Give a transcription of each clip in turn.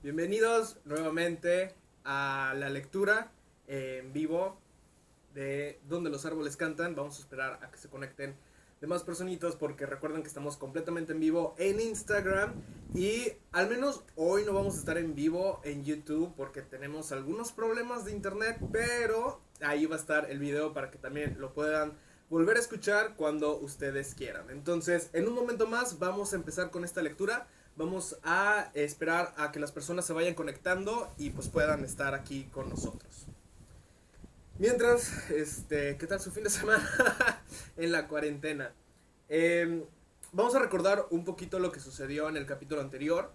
Bienvenidos nuevamente a la lectura en vivo de Donde los árboles cantan. Vamos a esperar a que se conecten demás personitas porque recuerden que estamos completamente en vivo en Instagram y al menos hoy no vamos a estar en vivo en YouTube porque tenemos algunos problemas de internet, pero ahí va a estar el video para que también lo puedan volver a escuchar cuando ustedes quieran. Entonces, en un momento más vamos a empezar con esta lectura. Vamos a esperar a que las personas se vayan conectando y pues puedan estar aquí con nosotros. Mientras, ¿qué tal su fin de semana en la cuarentena? Vamos a recordar un poquito lo que sucedió en el capítulo anterior.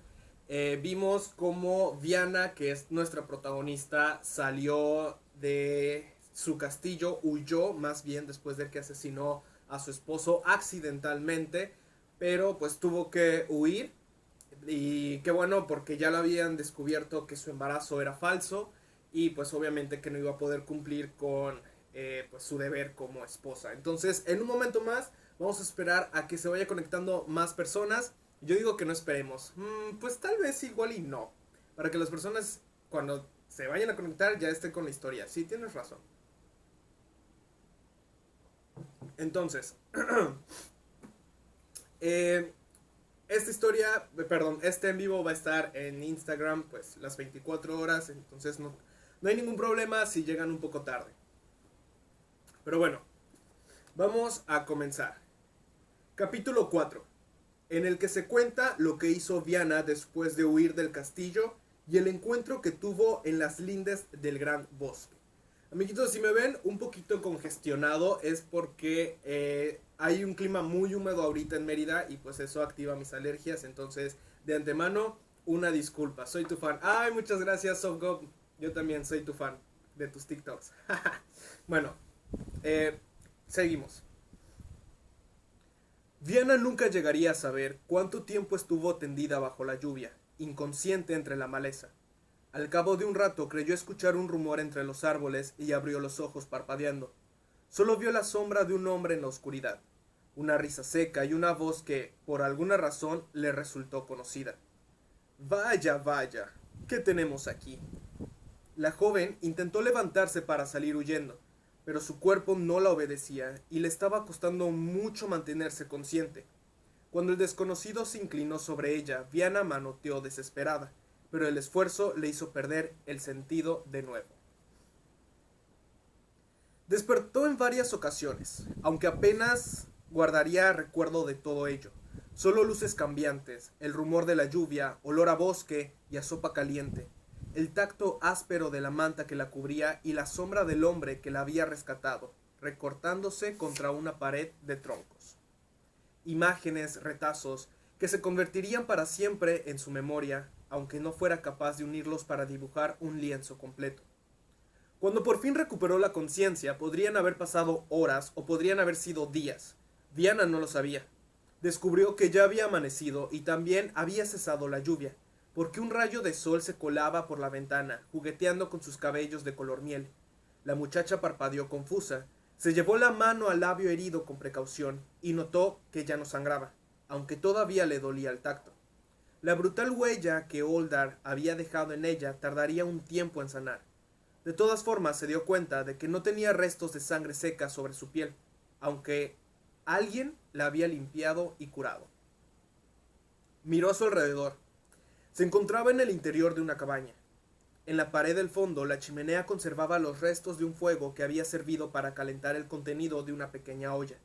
Vimos cómo Diana, que es nuestra protagonista, salió de su castillo, huyó más bien después de que asesinó a su esposo accidentalmente, pero pues tuvo que huir. Y qué bueno, porque ya lo habían descubierto que su embarazo era falso y pues obviamente que no iba a poder cumplir con pues su deber como esposa. Entonces, en un momento más vamos a esperar a que se vaya conectando más personas. Yo digo que no esperemos, pues tal vez igual y no, para que las personas cuando se vayan a conectar ya estén con la historia. Sí, tienes razón. Entonces, eh, esta historia, perdón, este en vivo va a estar en Instagram pues las 24 horas, entonces no hay ningún problema si llegan un poco tarde. Pero bueno, vamos a comenzar. Capítulo 4, en el que se cuenta lo que hizo Diana después de huir del castillo y el encuentro que tuvo en las lindes del gran bosque. Amiguitos, si me ven un poquito congestionado es porque hay un clima muy húmedo ahorita en Mérida y pues eso activa mis alergias. Entonces, de antemano, una disculpa. Soy tu fan. Ay, muchas gracias, Softgo. Yo también soy tu fan de tus TikToks. Bueno, seguimos. Diana nunca llegaría a saber cuánto tiempo estuvo tendida bajo la lluvia, inconsciente entre la maleza. Al cabo de un rato creyó escuchar un rumor entre los árboles y abrió los ojos parpadeando. Solo vio la sombra de un hombre en la oscuridad, una risa seca y una voz que, por alguna razón, le resultó conocida. Vaya, vaya, ¿qué tenemos aquí? La joven intentó levantarse para salir huyendo, pero su cuerpo no la obedecía y le estaba costando mucho mantenerse consciente. Cuando el desconocido se inclinó sobre ella, Diana manoteó desesperada, pero el esfuerzo le hizo perder el sentido de nuevo. Despertó en varias ocasiones, aunque apenas guardaría recuerdo de todo ello. Solo luces cambiantes, el rumor de la lluvia, olor a bosque y a sopa caliente, el tacto áspero de la manta que la cubría y la sombra del hombre que la había rescatado, recortándose contra una pared de troncos. Imágenes, retazos, que se convertirían para siempre en su memoria, aunque no fuera capaz de unirlos para dibujar un lienzo completo. Cuando por fin recuperó la conciencia, podrían haber pasado horas o podrían haber sido días. Diana no lo sabía. Descubrió que ya había amanecido y también había cesado la lluvia, porque un rayo de sol se colaba por la ventana, jugueteando con sus cabellos de color miel. La muchacha parpadeó confusa, se llevó la mano al labio herido con precaución y notó que ya no sangraba, aunque todavía le dolía el tacto. La brutal huella que Oldar había dejado en ella tardaría un tiempo en sanar. De todas formas se dio cuenta de que no tenía restos de sangre seca sobre su piel, aunque alguien la había limpiado y curado. Miró a su alrededor. Se encontraba en el interior de una cabaña. En la pared del fondo la chimenea conservaba los restos de un fuego que había servido para calentar el contenido de una pequeña olla.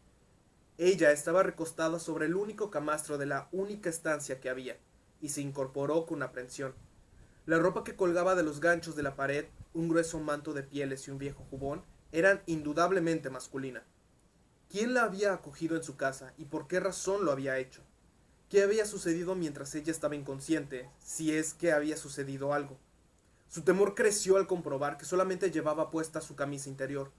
Ella estaba recostada sobre el único camastro de la única estancia que había, y se incorporó con aprensión. La ropa que colgaba de los ganchos de la pared, un grueso manto de pieles y un viejo jubón, eran indudablemente masculina. ¿Quién la había acogido en su casa y por qué razón lo había hecho? ¿Qué había sucedido mientras ella estaba inconsciente, si es que había sucedido algo? Su temor creció al comprobar que solamente llevaba puesta su camisa interior.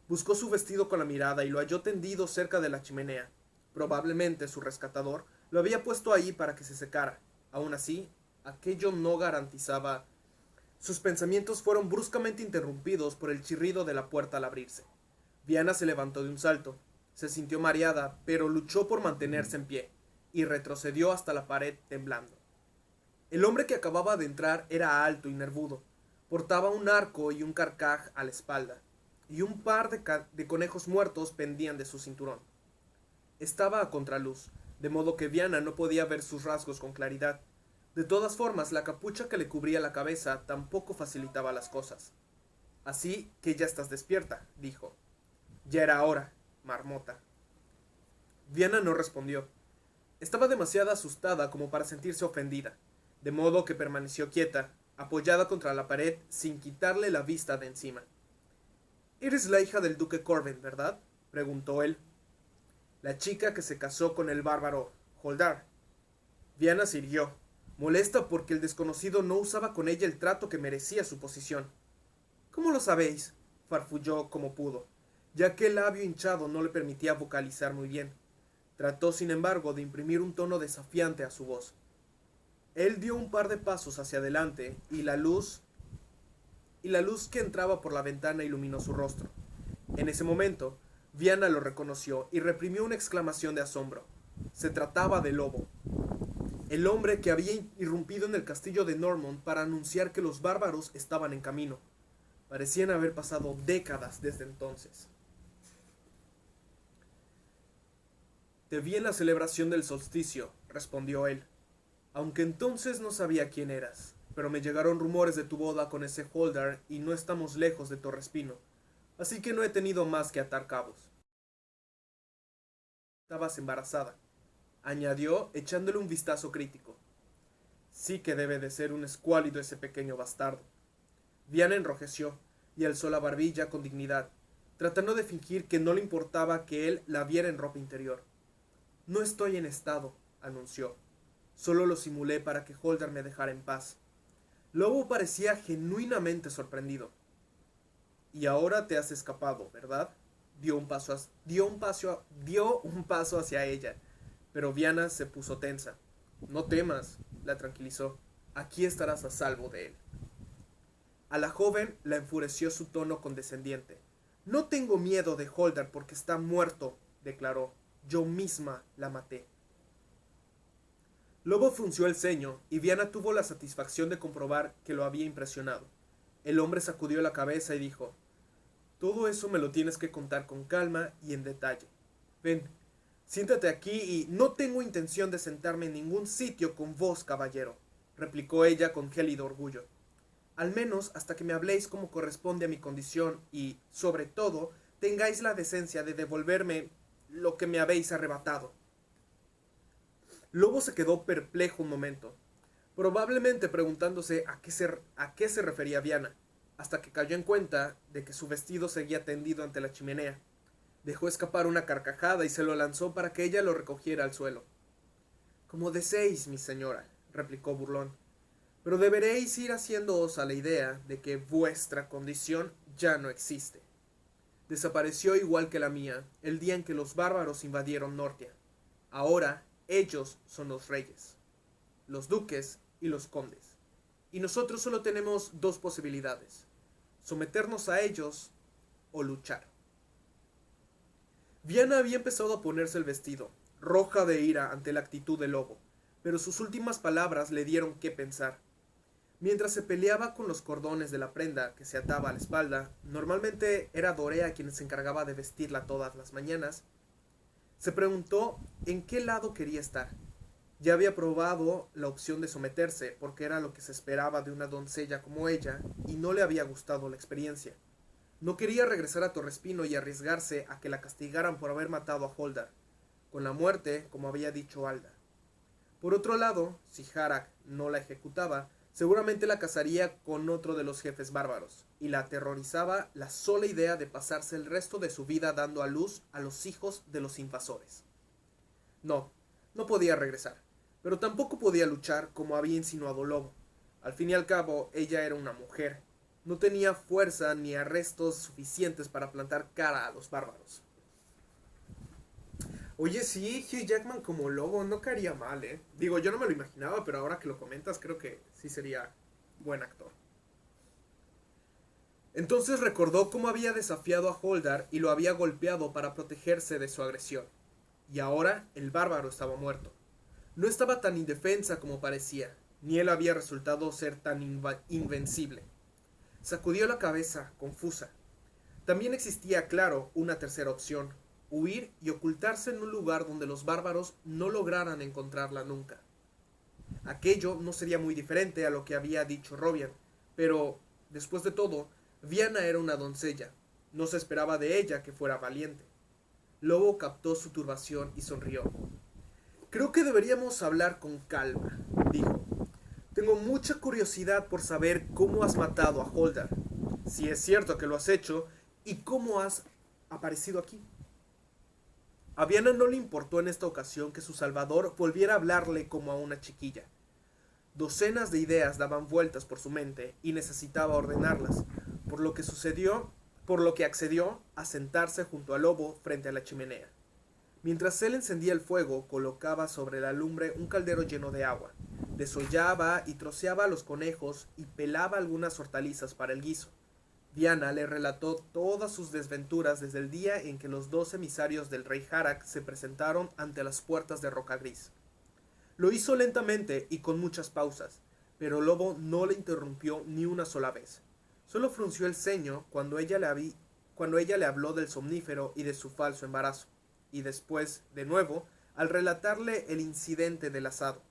Buscó su vestido con la mirada y lo halló tendido cerca de la chimenea. Probablemente su rescatador lo había puesto ahí para que se secara. Aún así, aquello no garantizaba. Sus pensamientos fueron bruscamente interrumpidos por el chirrido de la puerta al abrirse. Diana se levantó de un salto. Se sintió mareada, pero luchó por mantenerse en pie, y retrocedió hasta la pared temblando. El hombre que acababa de entrar era alto y nervudo. Portaba un arco y un carcaj a la espalda, y un par de conejos muertos pendían de su cinturón. Estaba a contraluz, de modo que Viana no podía ver sus rasgos con claridad. De todas formas, la capucha que le cubría la cabeza tampoco facilitaba las cosas. Así que ya estás despierta, dijo. Ya era hora, marmota. Viana no respondió. Estaba demasiado asustada como para sentirse ofendida, de modo que permaneció quieta, apoyada contra la pared sin quitarle la vista de encima. «Eres la hija del duque Corben, ¿verdad?», preguntó él. «La chica que se casó con el bárbaro Holdar». Viana se irguió, molesta porque el desconocido no usaba con ella el trato que merecía su posición. «¿Cómo lo sabéis?», farfulló como pudo, ya que el labio hinchado no le permitía vocalizar muy bien. Trató, sin embargo, de imprimir un tono desafiante a su voz. Él dio un par de pasos hacia adelante y la luz que entraba por la ventana iluminó su rostro. En ese momento, Viana lo reconoció y reprimió una exclamación de asombro. Se trataba de Lobo, el hombre que había irrumpido en el castillo de Normond para anunciar que los bárbaros estaban en camino. Parecían haber pasado décadas desde entonces. «Te vi en la celebración del solsticio», respondió él, «aunque entonces no sabía quién eras, pero me llegaron rumores de tu boda con ese Holdar y no estamos lejos de Torrespino, así que no he tenido más que atar cabos». «Estabas embarazada», añadió echándole un vistazo crítico. «Sí que debe de ser un escuálido ese pequeño bastardo». Viana enrojeció y alzó la barbilla con dignidad, tratando de fingir que no le importaba que él la viera en ropa interior. «No estoy en estado», anunció. «Solo lo simulé para que Holdar me dejara en paz». Lobo parecía genuinamente sorprendido. «Y ahora te has escapado, ¿verdad?», dio un paso hacia ella, pero Viana se puso tensa. «No temas», la tranquilizó. «Aquí estarás a salvo de él». A la joven la enfureció su tono condescendiente. «No tengo miedo de Holdar porque está muerto», declaró. «Yo misma la maté». Lobo frunció el ceño y Viana tuvo la satisfacción de comprobar que lo había impresionado. El hombre sacudió la cabeza y dijo: «Todo eso me lo tienes que contar con calma y en detalle. Ven, siéntate aquí y...». «No tengo intención de sentarme en ningún sitio con vos, caballero», replicó ella con gélido orgullo. «Al menos hasta que me habléis como corresponde a mi condición y, sobre todo, tengáis la decencia de devolverme lo que me habéis arrebatado». Lobo se quedó perplejo un momento, probablemente preguntándose a qué se refería Viana, hasta que cayó en cuenta de que su vestido seguía tendido ante la chimenea. Dejó escapar una carcajada y se lo lanzó para que ella lo recogiera al suelo. «Como deseéis, mi señora», replicó burlón, «pero deberéis ir haciéndoos a la idea de que vuestra condición ya no existe. Desapareció igual que la mía el día en que los bárbaros invadieron Nortia. Ahora ellos son los reyes, los duques y los condes, y nosotros solo tenemos dos posibilidades: someternos a ellos o luchar». Viana había empezado a ponerse el vestido, roja de ira ante la actitud de Lobo, pero sus últimas palabras le dieron qué pensar. Mientras se peleaba con los cordones de la prenda que se ataba a la espalda, normalmente era Dorea quien se encargaba de vestirla todas las mañanas, se preguntó en qué lado quería estar. Ya había probado la opción de someterse, porque era lo que se esperaba de una doncella como ella, y no le había gustado la experiencia. No quería regresar a Torrespino y arriesgarse a que la castigaran por haber matado a Holdar, con la muerte, como había dicho Alda. Por otro lado, si Harak no la ejecutaba, seguramente la casaría con otro de los jefes bárbaros, y la aterrorizaba la sola idea de pasarse el resto de su vida dando a luz a los hijos de los invasores. No podía regresar, pero tampoco podía luchar como había insinuado Lobo. Al fin y al cabo, ella era una mujer. No tenía fuerza ni arrestos suficientes para plantar cara a los bárbaros. Oye, sí, Hugh Jackman como Lobo no caería mal, ¿eh? Digo, yo no me lo imaginaba, pero ahora que lo comentas creo que sí sería buen actor. Entonces recordó cómo había desafiado a Holdar y lo había golpeado para protegerse de su agresión. Y ahora el bárbaro estaba muerto. No estaba tan indefensa como parecía, ni él había resultado ser tan invencible. Sacudió la cabeza, confusa. También existía, claro, una tercera opción: huir y ocultarse en un lugar donde los bárbaros no lograran encontrarla nunca. Aquello no sería muy diferente a lo que había dicho Robian, pero, después de todo, Viana era una doncella. No se esperaba de ella que fuera valiente. Lobo captó su turbación y sonrió. Creo que deberíamos hablar con calma, dijo. Tengo mucha curiosidad por saber cómo has matado a Holdar, si es cierto que lo has hecho, y cómo has aparecido aquí. A Viana no le importó en esta ocasión que su salvador volviera a hablarle como a una chiquilla. Docenas de ideas daban vueltas por su mente y necesitaba ordenarlas, por lo que accedió a sentarse junto al lobo frente a la chimenea. Mientras él encendía el fuego, colocaba sobre la lumbre un caldero lleno de agua, desollaba y troceaba a los conejos y pelaba algunas hortalizas para el guiso. Viana le relató todas sus desventuras desde el día en que los 2 emisarios del rey Harak se presentaron ante las puertas de Roca Gris. Lo hizo lentamente y con muchas pausas, pero Lobo no le interrumpió ni una sola vez. Solo frunció el ceño cuando ella le habló del somnífero y de su falso embarazo, y después, de nuevo, al relatarle el incidente del asado.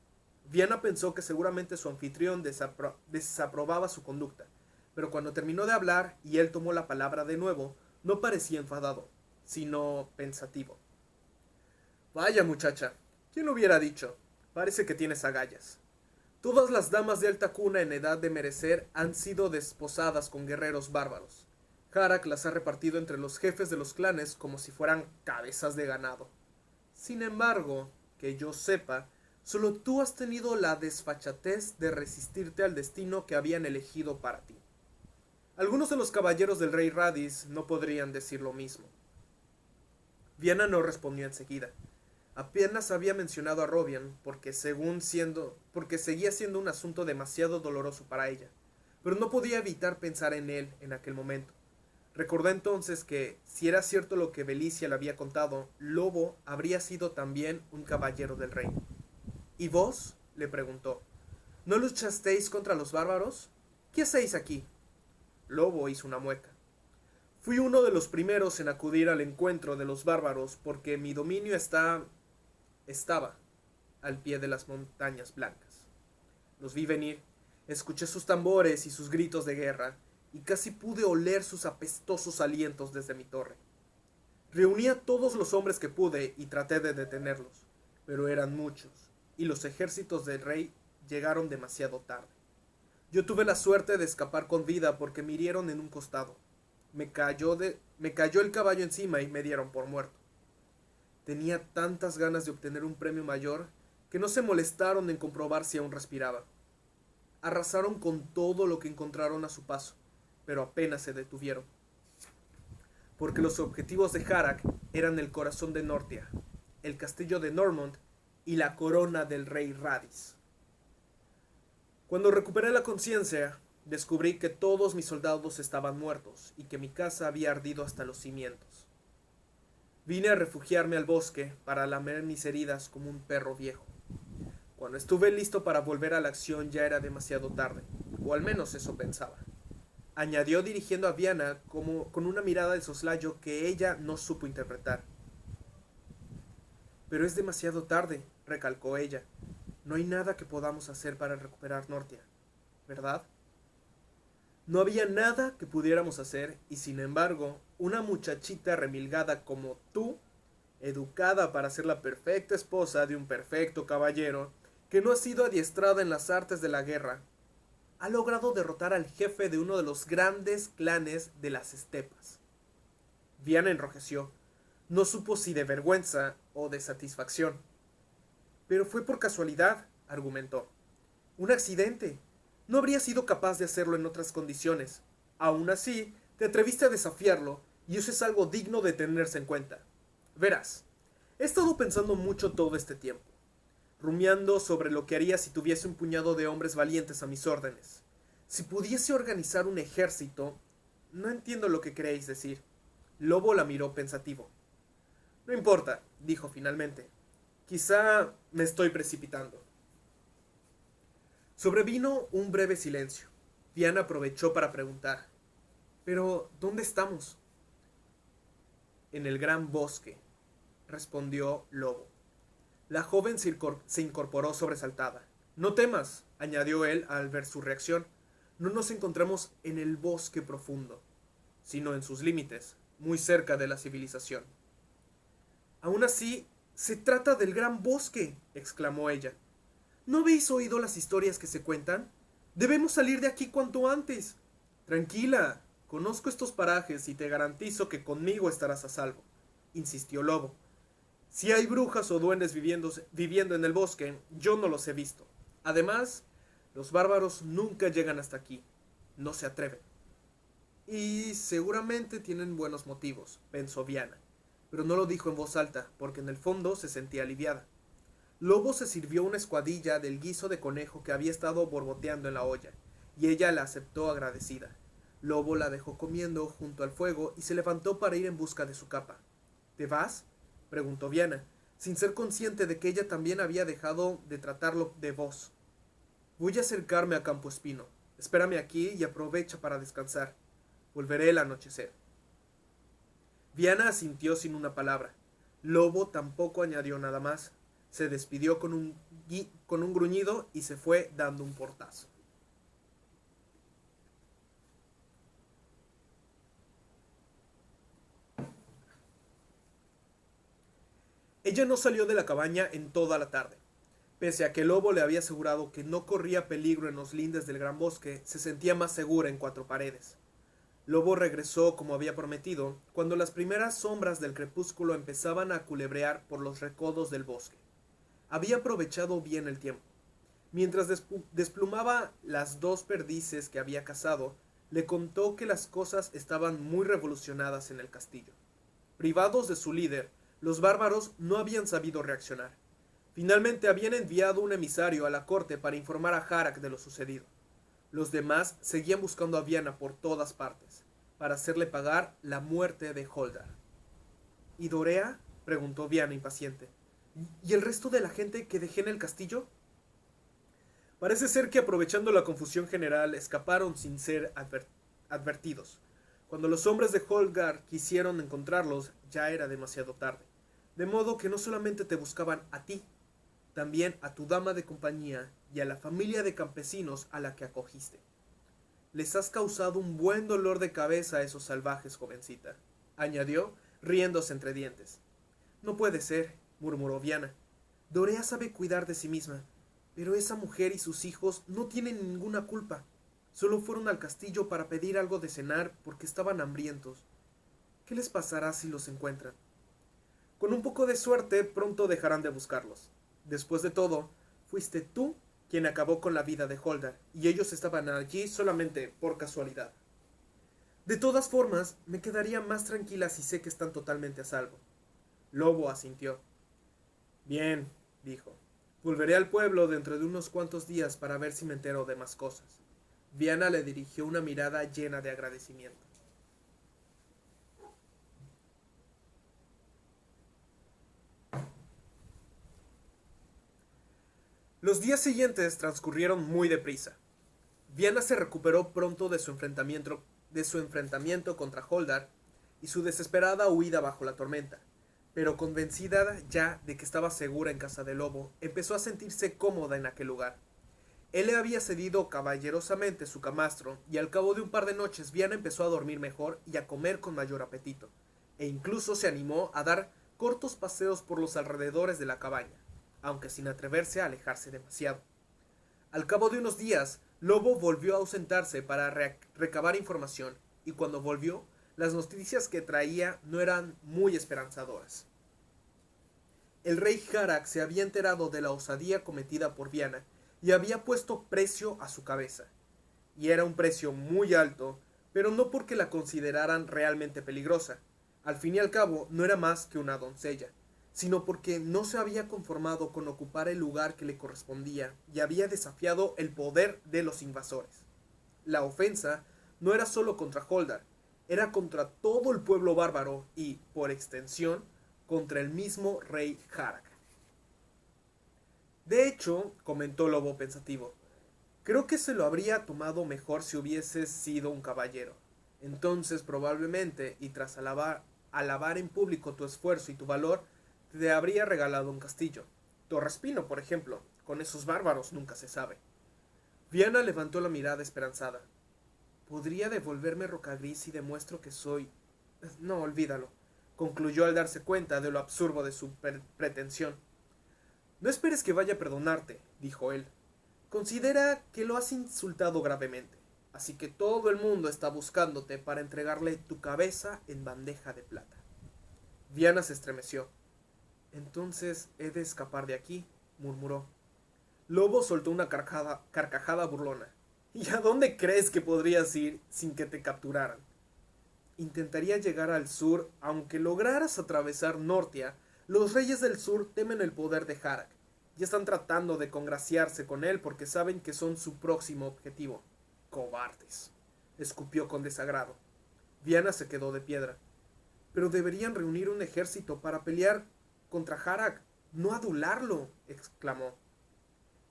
Viana pensó que seguramente su anfitrión desaprobaba su conducta, pero cuando terminó de hablar y él tomó la palabra de nuevo, no parecía enfadado, sino pensativo. Vaya muchacha, ¿quién lo hubiera dicho? Parece que tienes agallas. Todas las damas de alta cuna en edad de merecer han sido desposadas con guerreros bárbaros. Harak las ha repartido entre los jefes de los clanes como si fueran cabezas de ganado. Sin embargo, que yo sepa, solo tú has tenido la desfachatez de resistirte al destino que habían elegido para ti. Algunos de los caballeros del rey Radis no podrían decir lo mismo. Viana no respondió enseguida. Apenas había mencionado a Robian porque seguía siendo un asunto demasiado doloroso para ella, pero no podía evitar pensar en él en aquel momento. Recordó entonces que, si era cierto lo que Belicia le había contado, Lobo habría sido también un caballero del rey. ¿Y vos?, le preguntó. ¿No luchasteis contra los bárbaros? ¿Qué hacéis aquí? Lobo hizo una mueca. Fui uno de los primeros en acudir al encuentro de los bárbaros porque mi dominio estaba al pie de las montañas blancas. Los vi venir, escuché sus tambores y sus gritos de guerra, y casi pude oler sus apestosos alientos desde mi torre. Reuní a todos los hombres que pude y traté de detenerlos, pero eran muchos, y los ejércitos del rey llegaron demasiado tarde. Yo tuve la suerte de escapar con vida porque me hirieron en un costado. Me cayó el caballo encima y me dieron por muerto. Tenía tantas ganas de obtener un premio mayor que no se molestaron en comprobar si aún respiraba. Arrasaron con todo lo que encontraron a su paso, pero apenas se detuvieron. Porque los objetivos de Harak eran el corazón de Nortia, el castillo de Normond y la corona del rey Radis. Cuando recuperé la conciencia, descubrí que todos mis soldados estaban muertos y que mi casa había ardido hasta los cimientos. Vine a refugiarme al bosque para lamer mis heridas como un perro viejo. Cuando estuve listo para volver a la acción ya era demasiado tarde, o al menos eso pensaba. Añadió dirigiendo a Viana con una mirada de soslayo que ella no supo interpretar. Pero es demasiado tarde, recalcó ella. No hay nada que podamos hacer para recuperar Nortia, ¿verdad? No había nada que pudiéramos hacer y sin embargo, una muchachita remilgada como tú, educada para ser la perfecta esposa de un perfecto caballero, que no ha sido adiestrada en las artes de la guerra, ha logrado derrotar al jefe de uno de los grandes clanes de las estepas. Viana enrojeció. No supo si de vergüenza o de satisfacción. Pero fue por casualidad, argumentó. Un accidente. No habría sido capaz de hacerlo en otras condiciones. Aún así, te atreviste a desafiarlo, y eso es algo digno de tenerse en cuenta. Verás, he estado pensando mucho todo este tiempo, rumiando sobre lo que haría si tuviese un puñado de hombres valientes a mis órdenes. Si pudiese organizar un ejército... No entiendo lo que queréis decir. Lobo la miró pensativo. No importa, dijo finalmente. Quizá me estoy precipitando. Sobrevino un breve silencio. Diana aprovechó para preguntar: «¿Pero dónde estamos?» «En el gran bosque», respondió Lobo. La joven se incorporó sobresaltada. «No temas», añadió él al ver su reacción. «No nos encontramos en el bosque profundo, sino en sus límites, muy cerca de la civilización». «Aún así, se trata del gran bosque», exclamó ella. «¿No habéis oído las historias que se cuentan? Debemos salir de aquí cuanto antes». «Tranquila, conozco estos parajes y te garantizo que conmigo estarás a salvo», insistió Lobo. «Si hay brujas o duendes viviendo en el bosque, yo no los he visto. Además, los bárbaros nunca llegan hasta aquí. No se atreven». «Y seguramente tienen buenos motivos», pensó Viana, pero no lo dijo en voz alta, porque en el fondo se sentía aliviada. Lobo se sirvió una escuadilla del guiso de conejo que había estado borboteando en la olla, y ella la aceptó agradecida. Lobo la dejó comiendo junto al fuego y se levantó para ir en busca de su capa. «¿Te vas?», preguntó Viana, sin ser consciente de que ella también había dejado de tratarlo de vos. «Voy a acercarme a Campo Espino. Espérame aquí y aprovecha para descansar. Volveré al anochecer». Viana asintió sin una palabra. Lobo tampoco añadió nada más. Se despidió con un gruñido y se fue dando un portazo. Ella no salió de la cabaña en toda la tarde. Pese a que Lobo le había asegurado que no corría peligro en los lindes del gran bosque, se sentía más segura en cuatro paredes. Lobo regresó como había prometido, cuando las primeras sombras del crepúsculo empezaban a culebrear por los recodos del bosque. Había aprovechado bien el tiempo. Mientras desplumaba las dos perdices que había cazado, le contó que las cosas estaban muy revolucionadas en el castillo. Privados de su líder, los bárbaros no habían sabido reaccionar. Finalmente habían enviado un emisario a la corte para informar a Harak de lo sucedido. Los demás seguían buscando a Viana por todas partes, para hacerle pagar la muerte de Holdar. «¿Y Dorea?», preguntó Viana impaciente. «¿Y el resto de la gente que dejé en el castillo?». Parece ser que, aprovechando la confusión general, escaparon sin ser advertidos. Cuando los hombres de Holgar quisieron encontrarlos, ya era demasiado tarde. De modo que no solamente te buscaban a ti, también a tu dama de compañía y a la familia de campesinos a la que acogiste. Les has causado un buen dolor de cabeza a esos salvajes, jovencita», añadió, riéndose entre dientes. «No puede ser», murmuró Viana. «Dorea sabe cuidar de sí misma, pero esa mujer y sus hijos no tienen ninguna culpa. Solo fueron al castillo para pedir algo de cenar porque estaban hambrientos. ¿Qué les pasará si los encuentran? Con un poco de suerte pronto dejarán de buscarlos. Después de todo, fuiste tú quien acabó con la vida de Holdar, y ellos estaban allí solamente por casualidad. De todas formas, me quedaría más tranquila si sé que están totalmente a salvo». Lobo asintió. «Bien», dijo. «Volveré al pueblo dentro de unos cuantos días para ver si me entero de más cosas». Viana le dirigió una mirada llena de agradecimiento. Los días siguientes transcurrieron muy deprisa. Viana se recuperó pronto de su enfrentamiento contra Holdar y su desesperada huida bajo la tormenta, pero convencida ya de que estaba segura en casa de Lobo, empezó a sentirse cómoda en aquel lugar. Él le había cedido caballerosamente su camastro, y al cabo de un par de noches Viana empezó a dormir mejor y a comer con mayor apetito, e incluso se animó a dar cortos paseos por los alrededores de la cabaña, aunque sin atreverse a alejarse demasiado. Al cabo de unos días, Lobo volvió a ausentarse para recabar información, y cuando volvió, las noticias que traía no eran muy esperanzadoras. El rey Harak se había enterado de la osadía cometida por Viana y había puesto precio a su cabeza. Y era un precio muy alto, pero no porque la consideraran realmente peligrosa. Al fin y al cabo, no era más que una doncella, sino porque no se había conformado con ocupar el lugar que le correspondía y había desafiado el poder de los invasores. La ofensa no era solo contra Holdar, era contra todo el pueblo bárbaro y, por extensión, contra el mismo rey Harak. «De hecho», comentó Lobo pensativo, Creo que se lo habría tomado mejor si hubieses sido un caballero. Entonces, probablemente, y tras alabar en público tu esfuerzo y tu valor, te habría regalado un castillo. Torrespino, por ejemplo. Con esos bárbaros nunca se sabe. Viana levantó la mirada esperanzada. Podría devolverme Rocagris si demuestro que soy... No, olvídalo, concluyó al darse cuenta de lo absurdo de su pretensión. No esperes que vaya a perdonarte, dijo él. Considera que lo has insultado gravemente, así que todo el mundo está buscándote para entregarle tu cabeza en bandeja de plata. Viana se estremeció. Entonces he de escapar de aquí, murmuró. Lobo soltó una carcajada burlona. ¿Y a dónde crees que podrías ir sin que te capturaran? Intentaría llegar al sur, aunque lograras atravesar Nortia. Los reyes del sur temen el poder de Harak y están tratando de congraciarse con él porque saben que son su próximo objetivo. Cobardes, escupió con desagrado. Viana se quedó de piedra. Pero deberían reunir un ejército para pelear contra Harak, no adularlo, exclamó.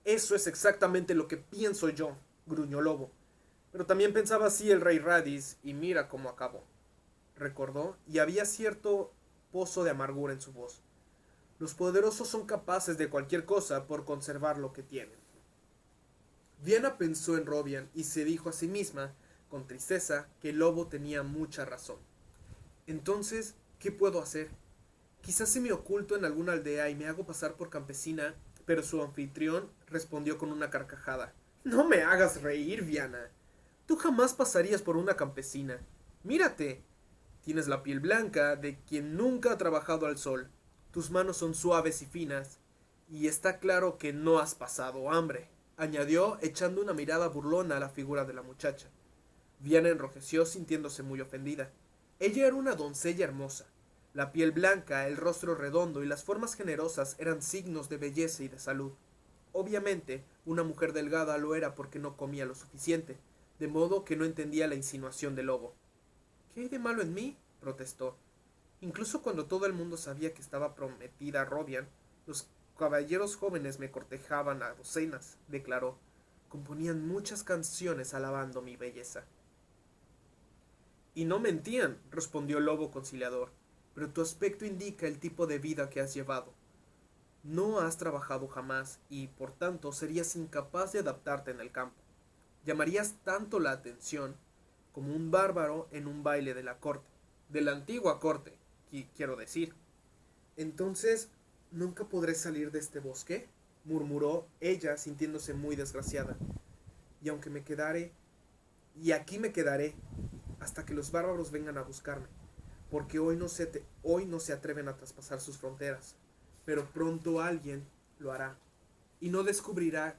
Eso es exactamente lo que pienso yo, gruñó Lobo. Pero también pensaba así el rey Radis, y mira cómo acabó. Recordó, y había cierto pozo de amargura en su voz. Los poderosos son capaces de cualquier cosa por conservar lo que tienen. Viana pensó en Robian y se dijo a sí misma, con tristeza, que Lobo tenía mucha razón. Entonces, ¿qué puedo hacer? Quizás si me oculto en alguna aldea y me hago pasar por campesina, pero su anfitrión respondió con una carcajada. No me hagas reír, Viana. Tú jamás pasarías por una campesina. Mírate. Tienes la piel blanca de quien nunca ha trabajado al sol. Tus manos son suaves y finas. Y está claro que no has pasado hambre, añadió echando una mirada burlona a la figura de la muchacha. Viana enrojeció sintiéndose muy ofendida. Ella era una doncella hermosa. La piel blanca, el rostro redondo y las formas generosas eran signos de belleza y de salud. Obviamente, una mujer delgada lo era porque no comía lo suficiente, de modo que no entendía la insinuación del Lobo. ¿Qué hay de malo en mí? Protestó. Incluso cuando todo el mundo sabía que estaba prometida a Robian, los caballeros jóvenes me cortejaban a docenas, declaró. Componían muchas canciones alabando mi belleza. Y no mentían, respondió Lobo conciliador, pero tu aspecto indica el tipo de vida que has llevado. No has trabajado jamás y, por tanto, serías incapaz de adaptarte en el campo. Llamarías tanto la atención como un bárbaro en un baile de la corte, de la antigua corte, quiero decir. Entonces, ¿nunca podré salir de este bosque?, murmuró ella, sintiéndose muy desgraciada. Y aunque me quedare, y aquí me quedaré, hasta que los bárbaros vengan a buscarme, porque hoy no se atreven a traspasar sus fronteras, pero pronto alguien lo hará, y descubrirá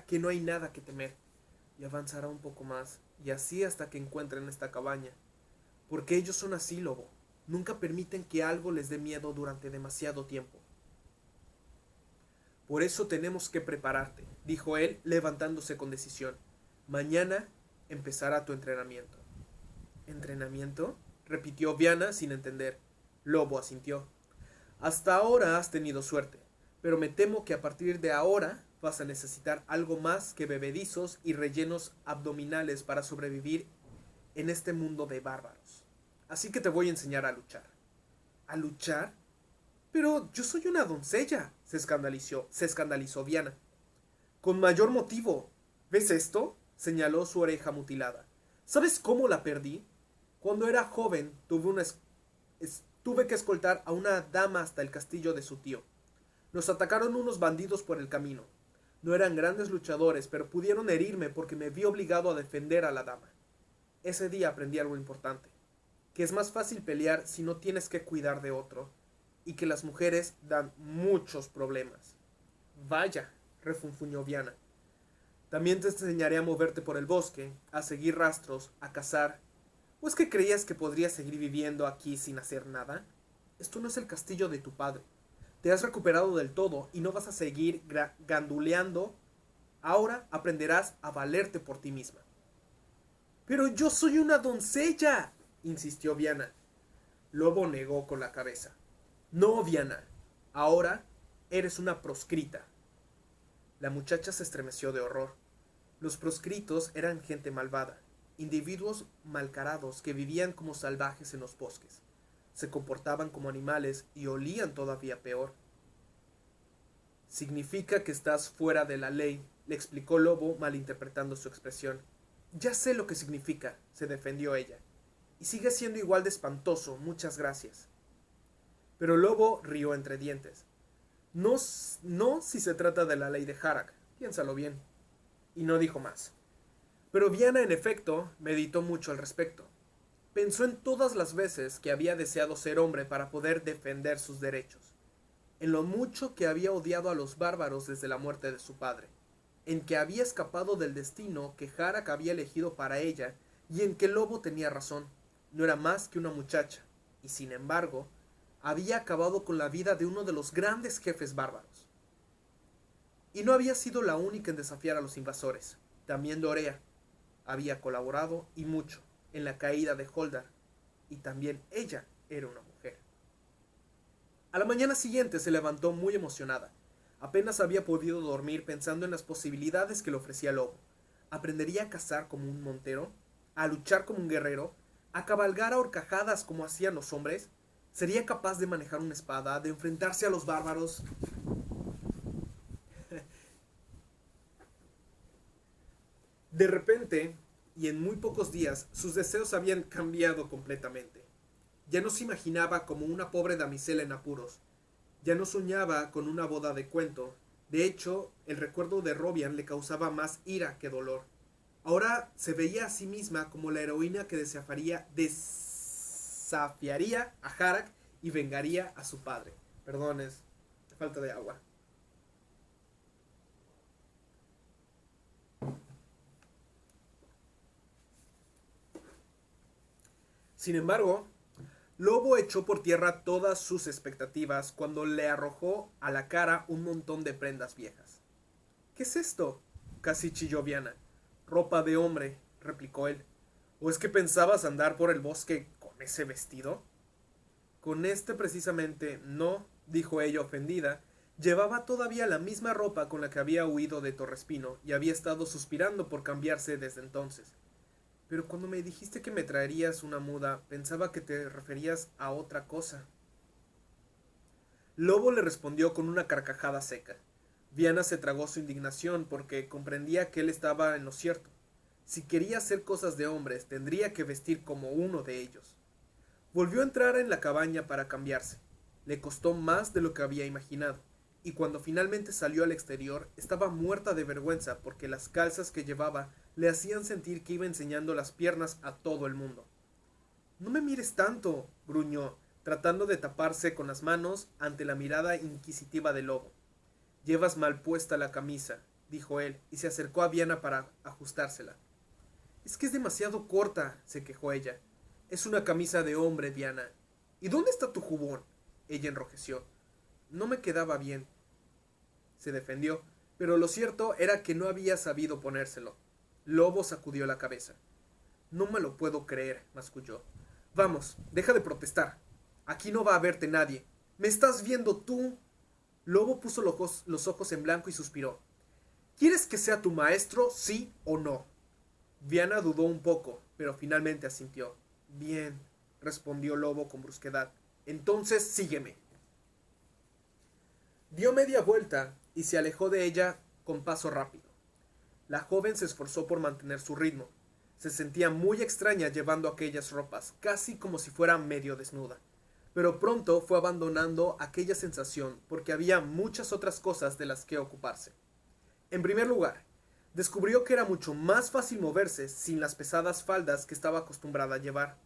que no hay nada que temer, y avanzará un poco más, y así hasta que encuentren esta cabaña, porque ellos son así, Lobo, nunca permiten que algo les dé miedo durante demasiado tiempo. Por eso tenemos que prepararte, dijo él, levantándose con decisión. Mañana empezará tu entrenamiento. ¿Entrenamiento?, repitió Viana sin entender. Lobo asintió. Hasta ahora has tenido suerte, pero me temo que a partir de ahora vas a necesitar algo más que bebedizos y rellenos abdominales para sobrevivir en este mundo de bárbaros. Así que te voy a enseñar a luchar. ¿A luchar? Pero yo soy una doncella, se escandalizó Viana. Con mayor motivo. ¿Ves esto?, señaló su oreja mutilada. ¿Sabes cómo la perdí? Cuando era joven tuve que escoltar a una dama hasta el castillo de su tío. Nos atacaron unos bandidos por el camino. No eran grandes luchadores, pero pudieron herirme porque me vi obligado a defender a la dama. Ese día aprendí algo importante, que es más fácil pelear si no tienes que cuidar de otro, y que las mujeres dan muchos problemas. Vaya, refunfuñó Viana. También te enseñaré a moverte por el bosque, a seguir rastros, a cazar. ¿O es que creías que podrías seguir viviendo aquí sin hacer nada? Esto no es el castillo de tu padre. Te has recuperado del todo y no vas a seguir ganduleando. Ahora aprenderás a valerte por ti misma. Pero yo soy una doncella, insistió Viana. Lobo negó con la cabeza. No, Viana, ahora eres una proscrita. La muchacha se estremeció de horror. Los proscritos eran gente malvada, individuos malcarados que vivían como salvajes en los bosques. Se comportaban como animales y olían todavía peor. Significa que estás fuera de la ley, le explicó Lobo malinterpretando su expresión. Ya sé lo que significa, se defendió ella. Y sigue siendo igual de espantoso, muchas gracias. Pero Lobo rió entre dientes. No, no si se trata de la ley de Harak, piénsalo bien. Y no dijo más. Pero Viana, en efecto, meditó mucho al respecto. Pensó en todas las veces que había deseado ser hombre para poder defender sus derechos, en lo mucho que había odiado a los bárbaros desde la muerte de su padre, en que había escapado del destino que Harak había elegido para ella y en que Lobo tenía razón, no era más que una muchacha, y sin embargo, había acabado con la vida de uno de los grandes jefes bárbaros. Y no había sido la única en desafiar a los invasores, también Dorea había colaborado y mucho en la caída de Holdar, y también ella era una mujer. A la mañana siguiente se levantó muy emocionada. Apenas había podido dormir pensando en las posibilidades que le ofrecía Lobo. Aprendería a cazar como un montero, a luchar como un guerrero, a cabalgar a horcajadas como hacían los hombres. Sería capaz de manejar una espada, de enfrentarse a los bárbaros. De repente, y en muy pocos días, sus deseos habían cambiado completamente. Ya no se imaginaba como una pobre damisela en apuros. Ya no soñaba con una boda de cuento. De hecho, el recuerdo de Robian le causaba más ira que dolor. Ahora se veía a sí misma como la heroína que desafiaría a Harak y vengaría a su padre. Perdón, es falta de agua. Sin embargo, Lobo echó por tierra todas sus expectativas cuando le arrojó a la cara un montón de prendas viejas. ¿Qué es esto? Casi chilló Viana. Ropa de hombre, replicó él. ¿O es que pensabas andar por el bosque con ese vestido? Con este precisamente no, dijo ella ofendida. Llevaba todavía la misma ropa con la que había huido de Torrespino y había estado suspirando por cambiarse desde entonces. Pero cuando me dijiste que me traerías una muda, pensaba que te referías a otra cosa. Lobo le respondió con una carcajada seca. Viana se tragó su indignación porque comprendía que él estaba en lo cierto. Si quería hacer cosas de hombres, tendría que vestir como uno de ellos. Volvió a entrar en la cabaña para cambiarse. Le costó más de lo que había imaginado, y cuando finalmente salió al exterior estaba muerta de vergüenza porque las calzas que llevaba le hacían sentir que iba enseñando las piernas a todo el mundo. No me mires tanto, gruñó, tratando de taparse con las manos ante la mirada inquisitiva del Lobo. Llevas mal puesta la camisa, dijo él, y se acercó a Viana para ajustársela. Es que es demasiado corta, se quejó ella. Es una camisa de hombre, Viana. ¿Y dónde está tu jubón? Ella enrojeció. No me quedaba bien. Se defendió, pero lo cierto era que no había sabido ponérselo. Lobo sacudió la cabeza. No me lo puedo creer, masculló. Vamos, deja de protestar. Aquí no va a verte nadie. ¿Me estás viendo tú? Lobo puso los ojos en blanco y suspiró. ¿Quieres que sea tu maestro, sí o no? Viana dudó un poco, pero finalmente asintió. Bien, respondió Lobo con brusquedad. Entonces sígueme. Dio media vuelta y se alejó de ella con paso rápido. La joven se esforzó por mantener su ritmo. Se sentía muy extraña llevando aquellas ropas, casi como si fuera medio desnuda. Pero pronto fue abandonando aquella sensación porque había muchas otras cosas de las que ocuparse. En primer lugar, descubrió que era mucho más fácil moverse sin las pesadas faldas que estaba acostumbrada a llevar.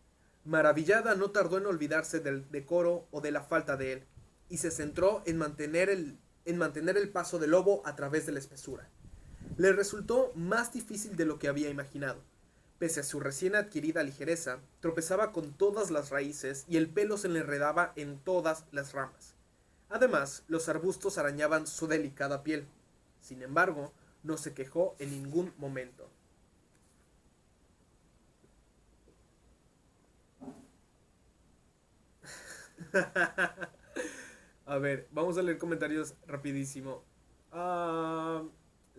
Maravillada, no tardó en olvidarse del decoro o de la falta de él, y se centró en mantener el paso del Lobo a través de la espesura. Le resultó más difícil de lo que había imaginado. Pese a su recién adquirida ligereza, tropezaba con todas las raíces y el pelo se le enredaba en todas las ramas. Además, los arbustos arañaban su delicada piel. Sin embargo, no se quejó en ningún momento. A ver, vamos a leer comentarios rapidísimo.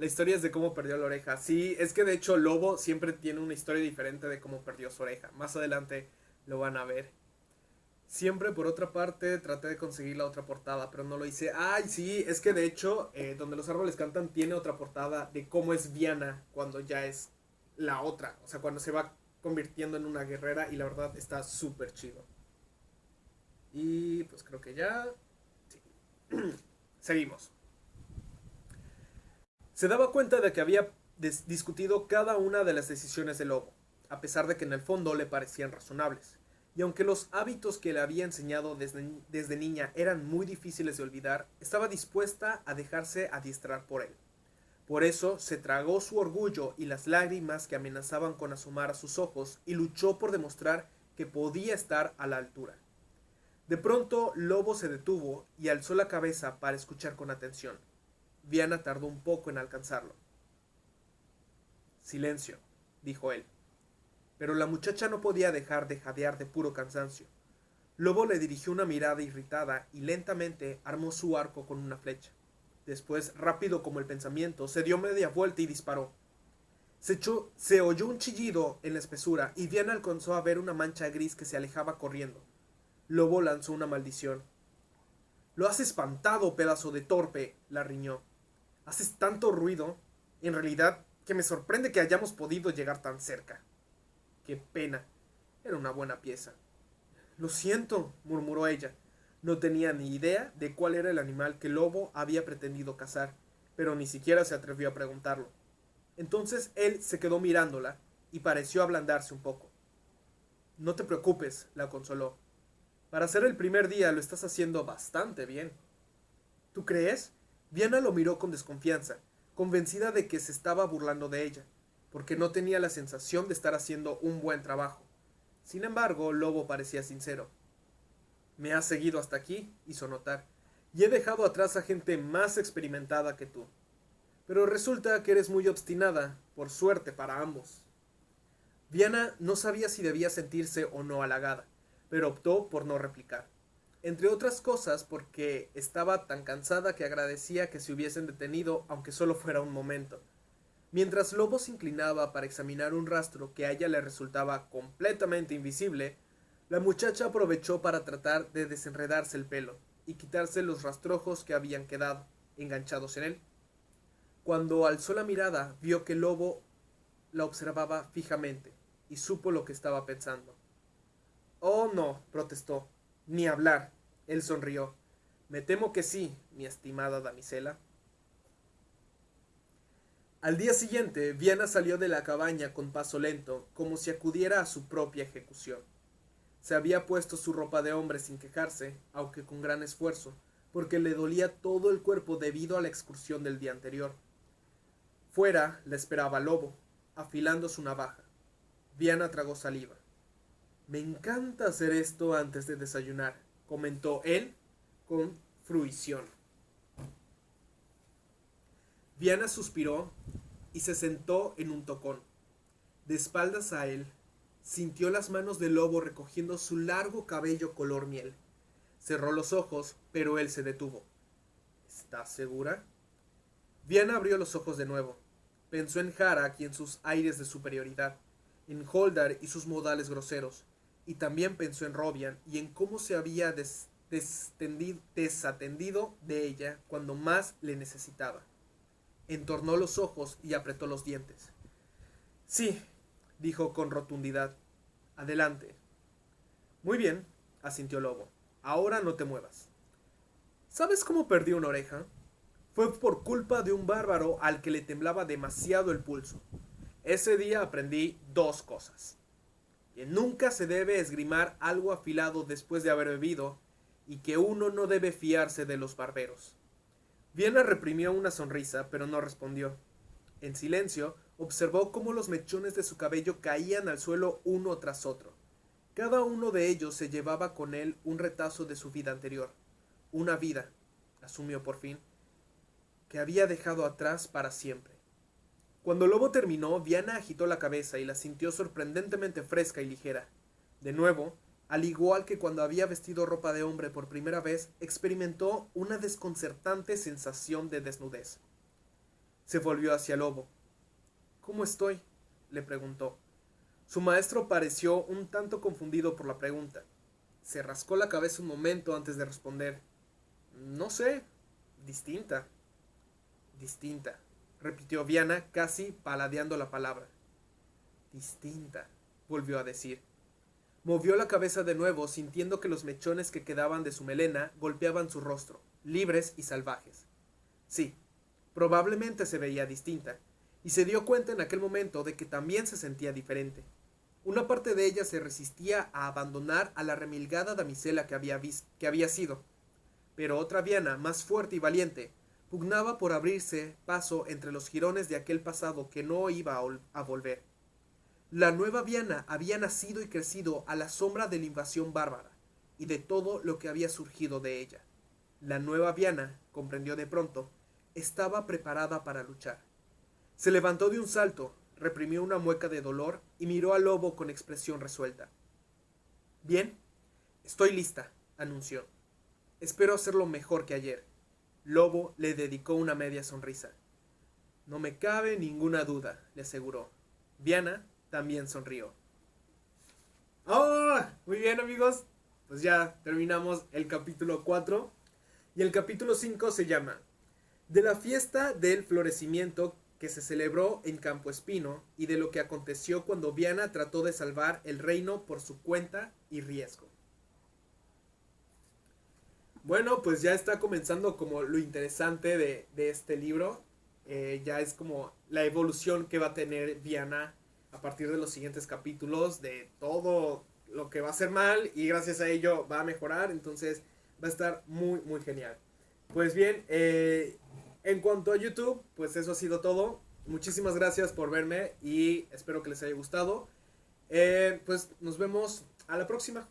La historia es de cómo perdió la oreja. Sí, es que de hecho Lobo siempre tiene una historia diferente de cómo perdió su oreja. Más adelante lo van a ver. Siempre, por otra parte, traté de conseguir la otra portada, pero no lo hice. Ay, sí, es que de hecho, Donde los árboles cantan tiene otra portada de cómo es Viana cuando ya es la otra. O sea, cuando se va convirtiendo en una guerrera y la verdad está súper chido. Y pues creo que ya... Sí. Seguimos. Se daba cuenta de que había discutido cada una de las decisiones del lobo, a pesar de que en el fondo le parecían razonables. Y aunque los hábitos que le había enseñado desde niña eran muy difíciles de olvidar, estaba dispuesta a dejarse adiestrar por él. Por eso se tragó su orgullo y las lágrimas que amenazaban con asomar a sus ojos y luchó por demostrar que podía estar a la altura. De pronto, Lobo se detuvo y alzó la cabeza para escuchar con atención. Viana tardó un poco en alcanzarlo. Silencio, dijo él. Pero la muchacha no podía dejar de jadear de puro cansancio. Lobo le dirigió una mirada irritada y lentamente armó su arco con una flecha. Después, rápido como el pensamiento, se dio media vuelta y disparó. Se oyó un chillido en la espesura y Viana alcanzó a ver una mancha gris que se alejaba corriendo. Lobo lanzó una maldición. «Lo has espantado, pedazo de torpe», la riñó. «Haces tanto ruido. En realidad, que me sorprende que hayamos podido llegar tan cerca». «Qué pena. Era una buena pieza». «Lo siento», murmuró ella. No tenía ni idea de cuál era el animal que Lobo había pretendido cazar, pero ni siquiera se atrevió a preguntarlo. Entonces él se quedó mirándola y pareció ablandarse un poco. «No te preocupes», la consoló. «Para ser el primer día lo estás haciendo bastante bien». «¿Tú crees?». Viana lo miró con desconfianza, convencida de que se estaba burlando de ella, porque no tenía la sensación de estar haciendo un buen trabajo. Sin embargo, Lobo parecía sincero. «Me has seguido hasta aquí», hizo notar, «y he dejado atrás a gente más experimentada que tú. Pero resulta que eres muy obstinada, por suerte para ambos». Viana no sabía si debía sentirse o no halagada, pero optó por no replicar. Entre otras cosas porque estaba tan cansada que agradecía que se hubiesen detenido, aunque solo fuera un momento. Mientras Lobo se inclinaba para examinar un rastro que a ella le resultaba completamente invisible, la muchacha aprovechó para tratar de desenredarse el pelo y quitarse los rastrojos que habían quedado enganchados en él. Cuando alzó la mirada, vio que Lobo la observaba fijamente y supo lo que estaba pensando. «Oh, no», protestó. «Ni hablar». Él sonrió. «Me temo que sí, mi estimada damisela». Al día siguiente, Viana salió de la cabaña con paso lento, como si acudiera a su propia ejecución. Se había puesto su ropa de hombre sin quejarse, aunque con gran esfuerzo, porque le dolía todo el cuerpo debido a la excursión del día anterior. Fuera la esperaba Lobo, afilando su navaja. Viana tragó saliva. «Me encanta hacer esto antes de desayunar», comentó él con fruición. Viana suspiró y se sentó en un tocón. De espaldas a él, sintió las manos del Lobo recogiendo su largo cabello color miel. Cerró los ojos, pero él se detuvo. «¿Estás segura?». Viana abrió los ojos de nuevo. Pensó en Harak y en sus aires de superioridad, en Holdar y sus modales groseros, y también pensó en Robian y en cómo se había desatendido de ella cuando más le necesitaba. Entornó los ojos y apretó los dientes. «Sí», dijo con rotundidad. «Adelante». «Muy bien», asintió Lobo. «Ahora no te muevas». «¿Sabes cómo perdí una oreja? Fue por culpa de un bárbaro al que le temblaba demasiado el pulso. Ese día aprendí dos cosas: que nunca se debe esgrimar algo afilado después de haber bebido, y que uno no debe fiarse de los barberos». Viana reprimió una sonrisa, pero no respondió. En silencio, observó cómo los mechones de su cabello caían al suelo uno tras otro. Cada uno de ellos se llevaba con él un retazo de su vida anterior. Una vida, asumió por fin, que había dejado atrás para siempre. Cuando Lobo terminó, Viana agitó la cabeza y la sintió sorprendentemente fresca y ligera. De nuevo, al igual que cuando había vestido ropa de hombre por primera vez, experimentó una desconcertante sensación de desnudez. Se volvió hacia Lobo. ¿Cómo estoy?, le preguntó. Su maestro pareció un tanto confundido por la pregunta. Se rascó la cabeza un momento antes de responder. No sé, distinta. Distinta, repitió Viana, casi paladeando la palabra. Distinta, volvió a decir. Movió la cabeza de nuevo, sintiendo que los mechones que quedaban de su melena golpeaban su rostro, libres y salvajes. Sí, probablemente se veía distinta, y se dio cuenta en aquel momento de que también se sentía diferente. Una parte de ella se resistía a abandonar a la remilgada damisela que había sido, pero otra Viana, más fuerte y valiente, pugnaba por abrirse paso entre los jirones de aquel pasado que no iba a volver. La nueva Viana había nacido y crecido a la sombra de la invasión bárbara y de todo lo que había surgido de ella. La nueva Viana, comprendió de pronto, estaba preparada para luchar. Se levantó de un salto, reprimió una mueca de dolor y miró al lobo con expresión resuelta. Bien, estoy lista, anunció. Espero hacerlo mejor que ayer. Lobo le dedicó una media sonrisa. No me cabe ninguna duda, le aseguró. Viana también sonrió. ¡Oh! Muy bien, amigos. Pues ya terminamos el capítulo 4. Y el capítulo 5 se llama De la fiesta del florecimiento que se celebró en Campo Espino y de lo que aconteció cuando Viana trató de salvar el reino por su cuenta y riesgo. Bueno, pues ya está comenzando como lo interesante de este libro. Ya es como la evolución que va a tener Viana a partir de los siguientes capítulos, de todo lo que va a hacer mal y gracias a ello va a mejorar. Entonces va a estar muy, muy genial. Pues bien, en cuanto a YouTube, pues eso ha sido todo. Muchísimas gracias por verme y espero que les haya gustado. Pues nos vemos a la próxima.